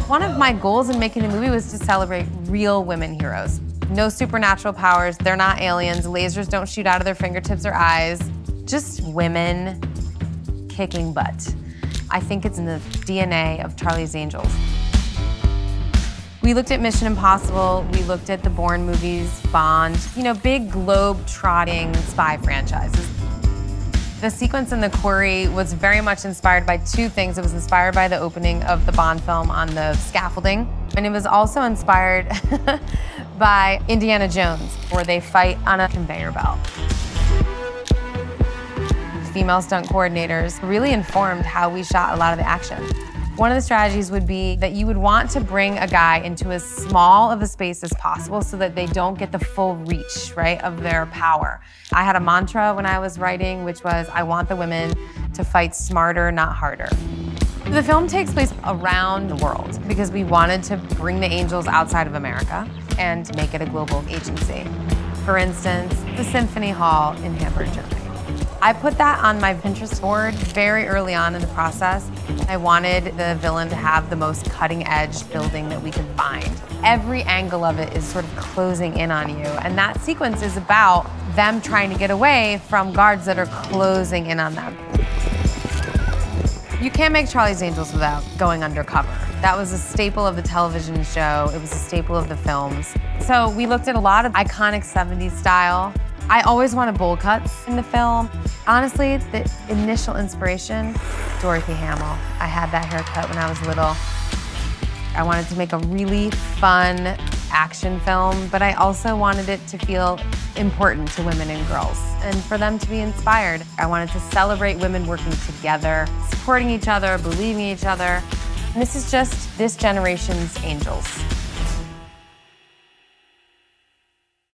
One of my goals in making the movie was to celebrate real women heroes. No supernatural powers, they're not aliens, lasers don't shoot out of their fingertips or eyes, just women kicking butt. I think it's in the DNA of Charlie's Angels. We looked at Mission Impossible, we looked at the Bourne movies, Bond, big globe-trotting spy franchises. The sequence in the quarry was very much inspired by two things. It was inspired by the opening of the Bond film on the scaffolding, and it was also inspired by Indiana Jones, where they fight on a conveyor belt. Female stunt coordinators really informed how we shot a lot of the action. One of the strategies would be that you would want to bring a guy into as small of a space as possible so that they don't get the full reach, right, of their power. I had a mantra when I was writing, which was, I want the women to fight smarter, not harder. The film takes place around the world because we wanted to bring the Angels outside of America and make it a global agency. For instance, the Symphony Hall in Hamburg, Germany. I put that on my Pinterest board very early on in the process. I wanted the villain to have the most cutting-edge building that we could find. Every angle of it is sort of closing in on you, and that sequence is about them trying to get away from guards that are closing in on them. You can't make Charlie's Angels without going undercover. That was a staple of the television show. It was a staple of the films. So we looked at a lot of iconic 70s style. I always wanted bowl cuts in the film. Honestly, the initial inspiration, Dorothy Hamill. I had that haircut when I was little. I wanted to make a really fun action film, but I also wanted it to feel important to women and girls and for them to be inspired. I wanted to celebrate women working together, supporting each other, believing in each other. And this is just this generation's Angels.